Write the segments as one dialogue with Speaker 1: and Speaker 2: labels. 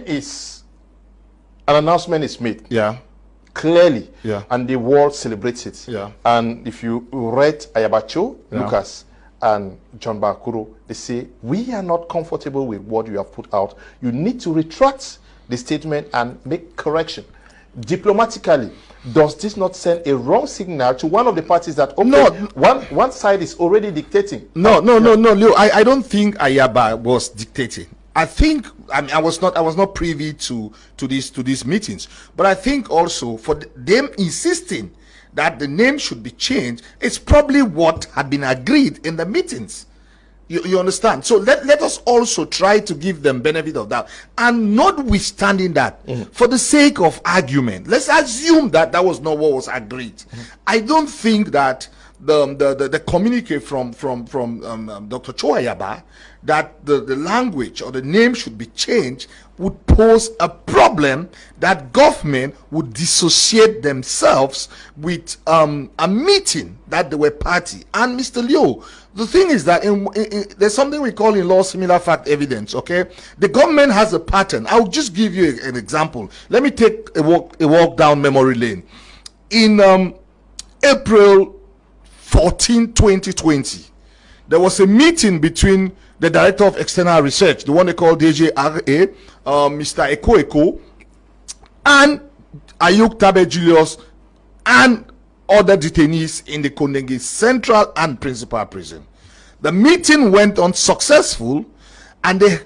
Speaker 1: is an announcement is made.
Speaker 2: Yeah.
Speaker 1: Clearly.
Speaker 2: Yeah.
Speaker 1: And the world celebrates it.
Speaker 2: Yeah.
Speaker 1: And if you read Ayabacho,
Speaker 2: Yeah.
Speaker 1: Lucas, and John Bakuro, they say, we are not comfortable with what you have put out. You need to retract the statement and make correction. Diplomatically, does this not send a wrong signal to one of the parties that, okay,
Speaker 2: No.
Speaker 1: one side is already dictating?
Speaker 2: No, Leo, I don't think Ayaba was dictating. I think, I mean, I was not privy to these meetings, but I think also for them insisting that the name should be changed, it's probably what had been agreed in the meetings. You understand? So let us also try to give them benefit of that. And notwithstanding that, for the sake of argument, let's assume that that was not what was agreed. I don't think that the communique from Dr. Choayaba that the language or the name should be changed would pose a problem that government would dissociate themselves with a meeting that they were party. And Mr. Leo, the thing is that there's something we call in law similar fact evidence. Okay, the government has a pattern. I'll just give you an example. Let me take a walk down memory lane. In April 14, 2020, there was a meeting between the Director of External Research, the one they call DJRA, Mr. Eko, and Ayuk Tabe Julius, and other detainees in the Kondengi Central and Principal Prison. The meeting went on successful, and they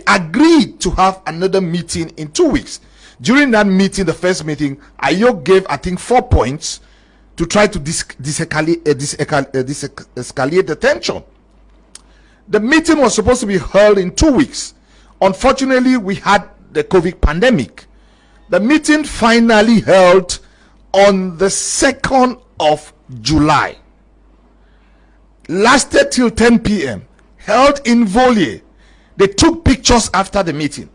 Speaker 2: agreed to have another meeting in 2 weeks. During that meeting, the first meeting, Ayuk gave, I think, 4 points to try to escalate the tension. The meeting was supposed to be held in 2 weeks. Unfortunately, we had the COVID pandemic. The meeting finally held on the 2nd of July. Lasted till 10 p.m. Held in Volier. They took pictures after the meeting.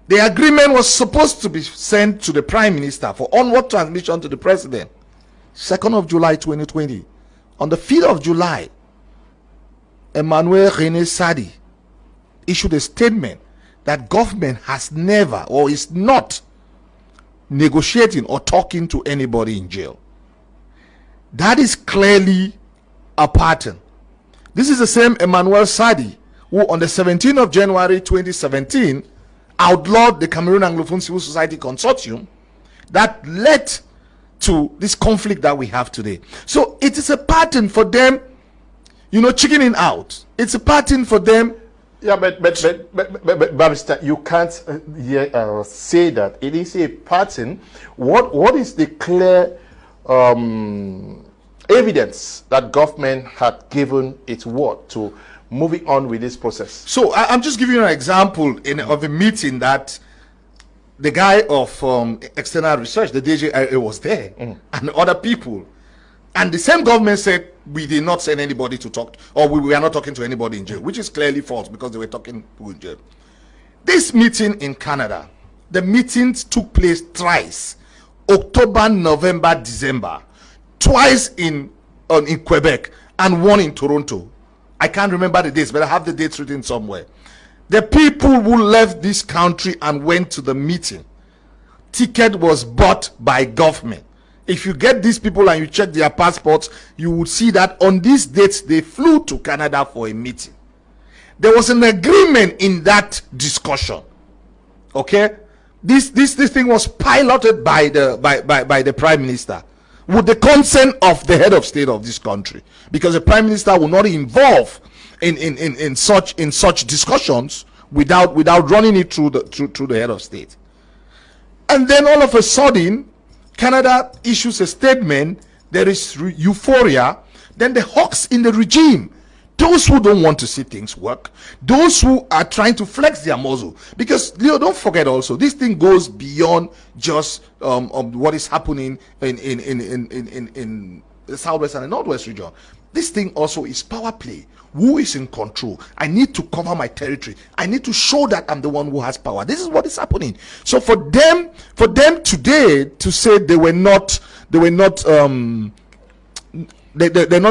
Speaker 2: The agreement was supposed to be sent to the Prime Minister for onward transmission to the President. 2nd of July 2020. On the 5th of July, Emmanuel René Sadi issued a statement that government has never or is not negotiating or talking to anybody in jail. That is clearly a pattern. This is the same Emmanuel Sadi who on the 17th of January 2017 outlawed the Cameroon Anglophone Civil Society Consortium that led to this conflict that we have today. So it is a pattern for them, chickening out. It's a pattern for them.
Speaker 1: Yeah, but Barrister, you can't say that it is a pattern. What is the clear evidence that government had given its word to moving on with this process?
Speaker 2: So I'm just giving you an example of a meeting that the guy of external research, the DJIA, was there, and other people. And the same government said we did not send anybody to talk, or we are not talking to anybody in jail, which is clearly false because they were talking to in jail. This meeting in Canada, the meetings took place thrice: October, November, December, twice in Quebec, and one in Toronto. I can't remember the dates, but I have the dates written somewhere. The people who left this country and went to the meeting, ticket was bought by government. If you get these people and you check their passports, you will see that on these dates they flew to Canada for a meeting. There was an agreement in that discussion. Okay, this thing was piloted by the Prime Minister with the consent of the head of state of this country, because the Prime Minister will not involve in such discussions without running it through the head of state. And then all of a sudden, Canada issues a statement. There is euphoria. Then the hawks in the regime, those who don't want to see things work, those who are trying to flex their muzzle, because Leo, don't forget also, this thing goes beyond just what is happening in the southwest and the northwest region. This thing also is power play. Who is in control? I need to cover my territory. I need to show that I'm the one who has power. This is what is happening. So for them today to say they're not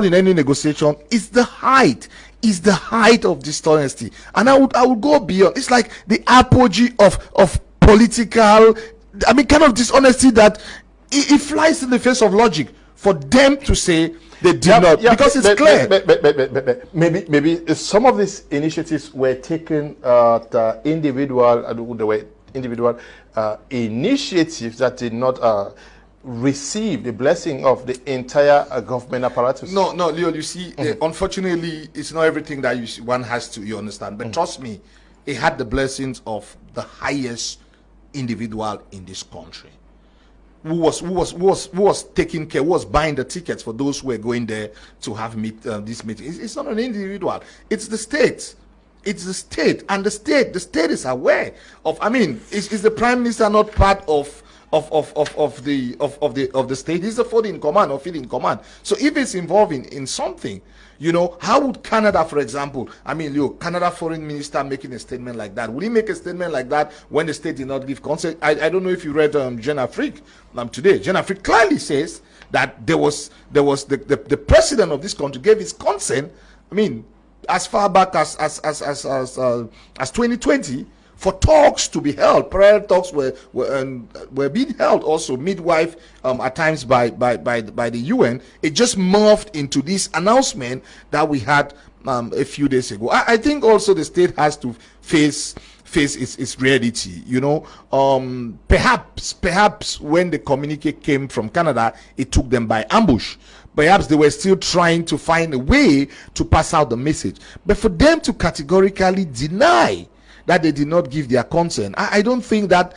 Speaker 2: in any negotiation is the height, is the height of dishonesty. And I would go beyond. It's like the apogee of political, I mean, kind of dishonesty that it flies in the face of logic for them to say they did not, because it's clear.
Speaker 1: Maybe some of these initiatives were taken at individual initiatives that did not receive the blessing of the entire government apparatus.
Speaker 2: No, Leo, you see, unfortunately, it's not everything that one has to, you understand. But trust me, it had the blessings of the highest individual in this country, who was taking care, who was buying the tickets for those who were going there to have this meeting. It's not an individual, it's the state. It's the state, and the state is aware of. I mean, is the prime minister not part of the state? He's the fourth in command or fifth in command. So if it's involving in something, you know, how would Canada, for example, I mean, Canada foreign minister making a statement like that? Would he make a statement like that when the state did not give consent? I don't know if you read Jeune Afrique today. Jeune Afrique clearly says that there was the president of this country gave his consent. I mean, as far back as 2020, for talks to be held. Prayer talks were being held also midwife at times by the UN. It just morphed into this announcement that we had a few days ago. I think also the state has to face its reality, you know. Perhaps when the communique came from Canada, it took them by ambush. Perhaps they were still trying to find a way to pass out the message. But for them to categorically deny that they did not give their consent, I don't think that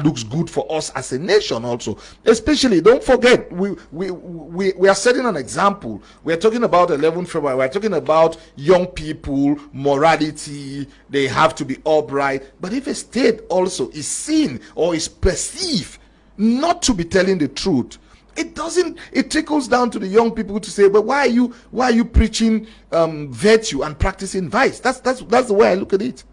Speaker 2: looks good for us as a nation also. Especially, don't forget, we are setting an example. We are talking about 11 February. We are talking about young people, morality. They have to be upright. But if a state also is seen or is perceived not to be telling the truth, it trickles down to the young people to say, but why are you preaching virtue and practicing vice? That's the way I look at it.